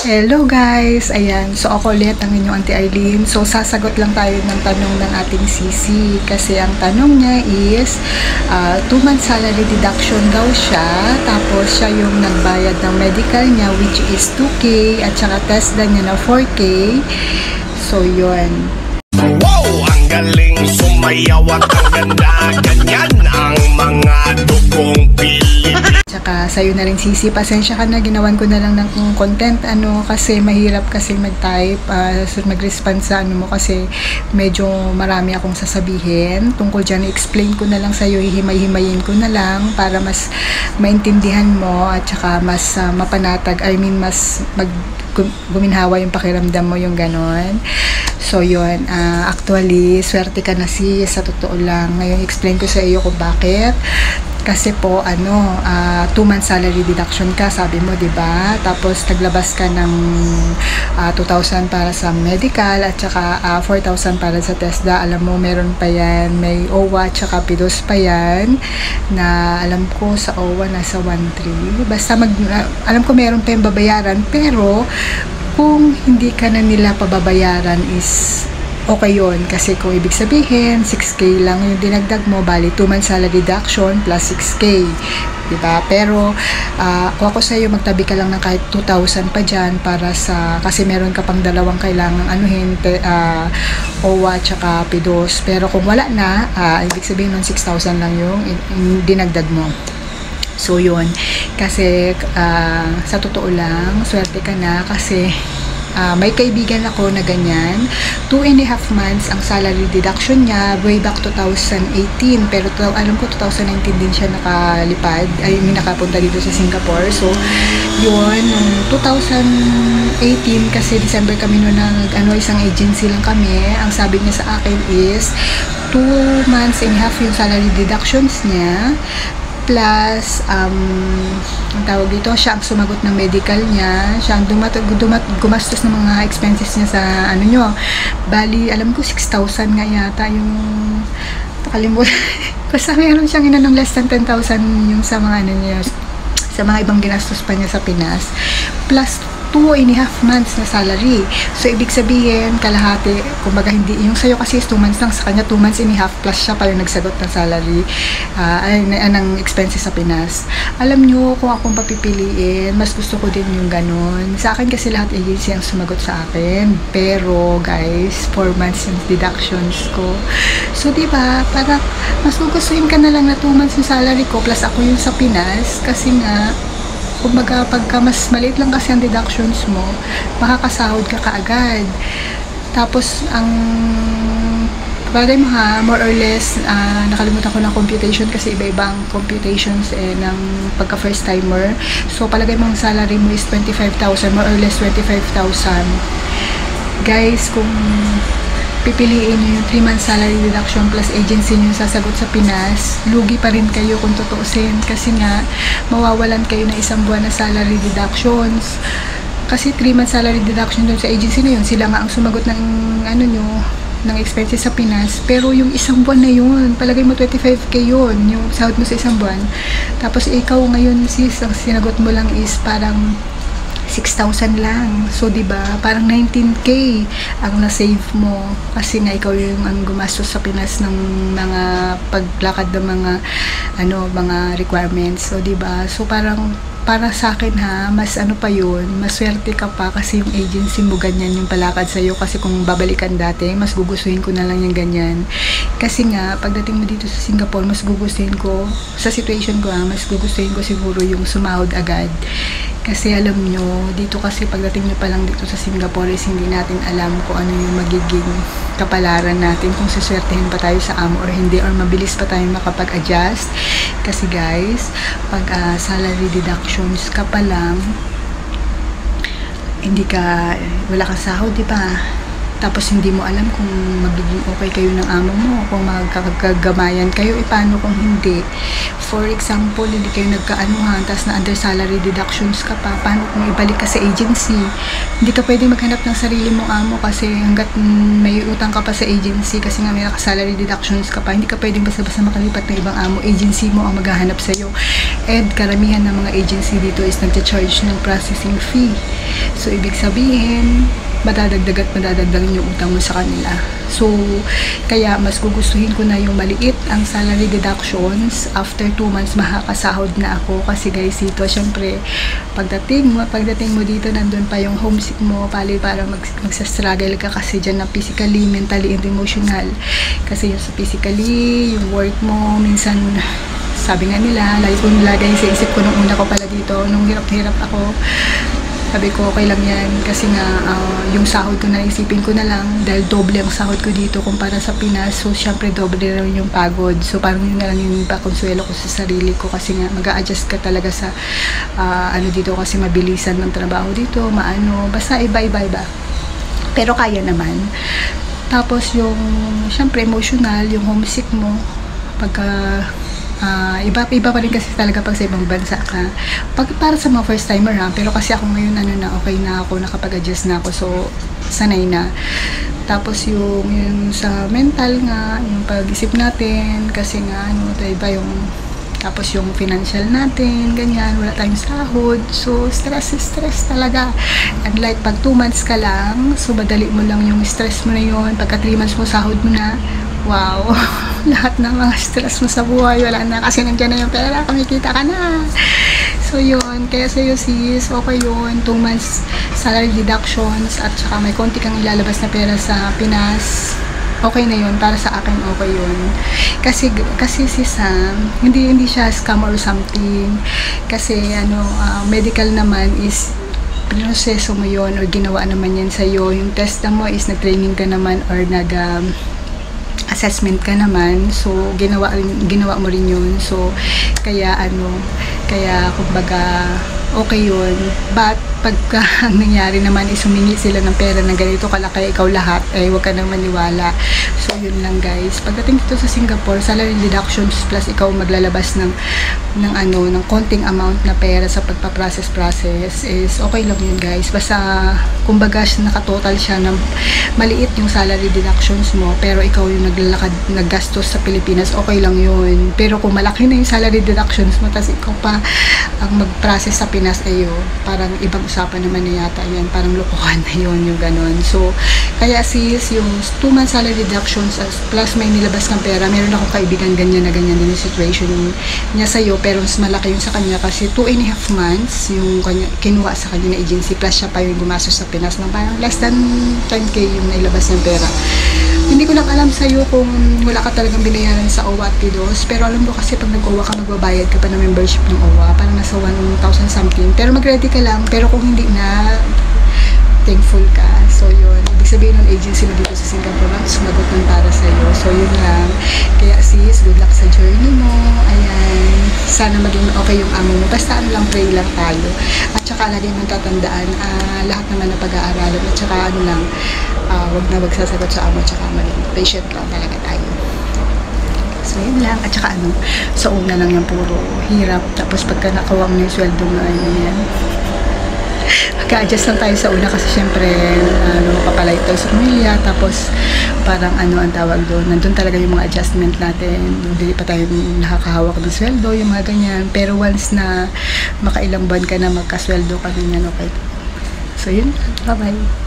Hello guys! Ayan, so ako ulit ang inyong Auntie Arlene. So sasagot lang tayo ng tanong ng ating sisi. Kasi ang tanong niya is 2 months salary deduction daw siya. Tapos siya yung nagbayad ng medical niya which is 2K at saka test na niya na 4K. So yun. Wow! Ang galing sumayaw at ang ganda. Ganyan ang mga dugong Pilipino. Tsaka sa'yo na rin sisi, pasensya ka na, ginawan ko na lang ng content kasi mahirap kasi mag-type, mag-respond sa mo kasi medyo marami akong sasabihin tungkol dyan. I-explain ko na lang sa'yo, hihimay-himayin ko na lang para mas maintindihan mo at tsaka mas mapanatag, mas guminhawa yung pakiramdam mo, yung ganon. So yun, actually swerte ka na sa totoo lang. Ngayon explain ko sa iyo kung bakit. Kasi po 2 months salary deduction ka, sabi mo, 'di ba? Tapos naglabas ka ng 2,000 para sa medical at saka 4,000 para sa TESDA. Alam mo, meron pa yan, may OWA at saka PIDOS pa yan, na alam ko sa OWA nasa 1,300. Basta alam ko meron pa yung babayaran, pero kung hindi ka na nila pababayaran is okay yun, kasi kung ibig sabihin 6K lang yung dinagdag mo, bali 2 months salary deduction plus 6K, diba? Pero kung ako sa'yo, magtabi ka lang ng kahit 2,000 pa dyan para kasi meron ka pang dalawang kailangang OWA tsaka PIDOS. Pero kung wala na, ibig sabihin nun 6,000 lang yung dinagdag mo. So yun, kasi sa totoo lang, swerte ka na kasi may kaibigan ako na ganyan, 2.5 months ang salary deduction niya way back 2018, pero alam ko 2019 din siya nakalipad, nakapunta dito sa Singapore. So yun, 2018 kasi December kami noon isang agency lang kami, ang sabi niya sa akin is 2 months and a half yung salary deductions niya, plus ang tawag dito, siya ang sumagot ng medical niya, siya ang gumastos ng mga expenses niya sa bali alam ko 6,000 nga yata yung nakalimutan. Basta meron siyang ng less than 10,000 yung sa mga niya, sa mga ibang ginastos pa niya sa Pinas, plus 2.5 months na salary. So ibig sabihin kalahati, kumbaga hindi yung sa'yo kasi is 2 months lang, sa kanya 2 months and a half plus siya pa yung nagsagot ng salary ng expenses sa Pinas. Alam nyo, kung akong papipiliin, mas gusto ko din yung ganon. Sa akin kasi lahat agency ang sumagot sa akin, pero guys, 4 months yung deductions ko. So diba, parang mas gugustuhin ka na lang na 2 months yung salary ko plus ako yung sa Pinas, kasi nga kumbaga pagka mas maliit lang kasi ang deductions mo, makakasahod ka kaagad. Tapos ang palagay mo more or less, nakalimutan ko ng computation kasi iba-iba ang computations ng pagka first timer. So palagay mo ang salary mo is 25,000, more or less 25,000. Guys, kung pipiliin nyo yung 3 months salary deduction plus agency nyo sasagot sa Pinas, lugi pa rin kayo kung tutuusin, kasi nga mawawalan kayo ng 1 buwan na salary deductions. Kasi 3 months salary deduction dun sa agency na yun, sila nga ang sumagot ng ng expenses sa Pinas, pero yung 1 buwan na yun, palagay mo 25K yun, yung sahod mo sa 1 buwan. Tapos ikaw ngayon sis, ang sinagot mo lang is parang 6,000 lang. So, diba, parang 19K ang na-save mo kasi nga ikaw yung ang gumastos sa Pinas ng mga paglakad ng mga requirements. So, diba? So, parang para sa akin mas pa yun, maswerte ka pa kasi yung agency mo ganyan yung palakad sa'yo, kasi kung babalikan dati, mas gugustuhin ko na lang yung ganyan. Kasi nga, pagdating mo dito sa Singapore, mas gugustuhin ko, sa situation ko mas gugustuhin ko siguro yung sumahod agad. Kasi alam nyo, dito kasi pagdating nyo pa lang dito sa Singapore is hindi natin alam kung ano yung magiging kapalaran natin, kung suswertehin pa tayo sa amo or hindi, or mabilis pa tayo makapag-adjust. Kasi guys, pag salary deductions ka pa lang, wala kang sahod, diba? Tapos hindi mo alam kung magiging okay kayo ng amo mo, kung magkagamayan kayo, paano kung hindi. For example, hindi kayo nagkaanuhan, tapos na under salary deductions ka pa, paano kung ibalik ka sa agency? Hindi ka pwede maghanap ng sarili mong amo kasi hanggat may utang ka pa sa agency, kasi nga may salary deductions ka pa, hindi ka pwedeng basta-basta makalipat ng ibang amo, agency mo ang maghahanap sa'yo. And karamihan ng mga agency dito is nagcha-charge ng processing fee. So, ibig sabihin, madadagdag at madadagdagan yung utang mo sa kanila. So, kaya mas gugustuhin ko na yung maliit ang salary deductions. After 2 months, makakasahod na ako. Kasi guys, dito, syempre, pagdating mo dito, nandun pa yung homesick mo, para magsastruggle ka kasi dyan na physically, mentally, and emotional. Kasi yung sa physically, yung work mo, minsan, sabi nga nila, lagi ko nilagay sa isip ko nung una ko pala dito, nung hirap-hirap ako, sabi ko, okay lang yan. Kasi nga, yung sahod ko na isipin ko na lang, dahil doble ang sahod ko dito kumpara sa Pinas. So, syempre, doble rin yung pagod. So, parang yun na lang yung pakonsuelo ko sa sarili ko. Kasi nga, mag-a-adjust ka talaga sa, dito kasi mabilisan ng trabaho dito, basta iba-iba. Pero kaya naman. Tapos, yung, syempre, emotional, yung homesick mo, iba pa rin kasi talaga pag sa ibang bansa ka. Para sa mga first timer pero kasi ako ngayon okay na ako, nakapag-adjust na ako, so sanay na. Tapos yung sa mental nga, yung pag-isip natin, kasi nga iba yung, tapos yung financial natin, ganyan, wala tayong sahod, so stress talaga. And like pag 2 months ka lang, so madali mo lang yung stress mo na yun. Pagka 3 months mo, sahod mo na, wow, lahat ng mga stress mo sa buhay, wala na kasi nandiyan na yung pera, kumikita ka na. So yun, kaya sa'yo sis, okay yun, 2 months salary deductions at saka may konti kang ilalabas na pera sa Pinas, okay na yun, para sa akin okay yun. Kasi si Sam, hindi siya scam or something, kasi medical naman is pinoseso mo yun or ginawa naman yan sa'yo. Yung test mo is nag-training ka naman or assessment ka naman, so ginawa mo rin yun. So kaya kumbaga okay yun. But pagka ang nangyari naman is humingi sila ng pera na ganito kalaki, ikaw lahat, huwag ka nang maniwala. So yun lang guys, pagdating dito sa Singapore, salary deductions plus ikaw maglalabas ng konting amount na pera sa pagpa-process is okay lang yun guys. Basta kumbaga nakatotal siya ng maliit yung salary deductions mo, pero ikaw yung naggastos sa Pilipinas, okay lang yun. Pero kung malaki na yung salary deductions mo, tas ikaw pa ang mag-process sa Pinas, parang ibang usapan naman na yata yan, parang lokohan na yun, yung ganon. So kaya sis, yung 2 months salary deductions plus may nilabas ng pera, meron akong kaibigan ganyan din yung situation niya sa'yo, pero mas malaki yun sa kanya kasi 2.5 months yung kinuha sa kanya na agency, plus siya pa yung gumastos sa Pinas ng parang less than 10k yung nailabas ng pera. Hindi ko lang alam sa'yo kung wala ka talagang binayaran sa OWA at PIDOS, pero alam mo kasi pag nag-OWA ka, magbabayad ka pa ng membership ng OWA, parang nasa 1,000 something, pero mag-ready ka lang. Pero kung hindi na, thankful ka. So yun, ibig sabihin ng agency mo dito sa Singapore lang, sumagot ng para sa'yo. So yun lang. Kaya sis, good luck sa journey mo. Ayan, sana maging okay yung amo mo. Basta pray lang tayo. At saka lagi mong tatandaan, lahat naman na pag-aaralan. At saka wag sasagot sa amo, at saka maging patient lang talaga tayo. So yun lang. At saka sa una lang yung puro hirap. Tapos pagka nakuha mo yung sweldo mo, yan. Mag-a-adjust lang tayo sa una kasi syempre kapalay tayo sa pamilya, tapos parang ang tawag doon, nandun talaga yung mga adjustment natin, hindi pa tayo nakakahawak ng sweldo, yung mga ganyan. Pero once na makailang buwan ka na magkasweldo ka ganyan, okay. So yun, bye bye.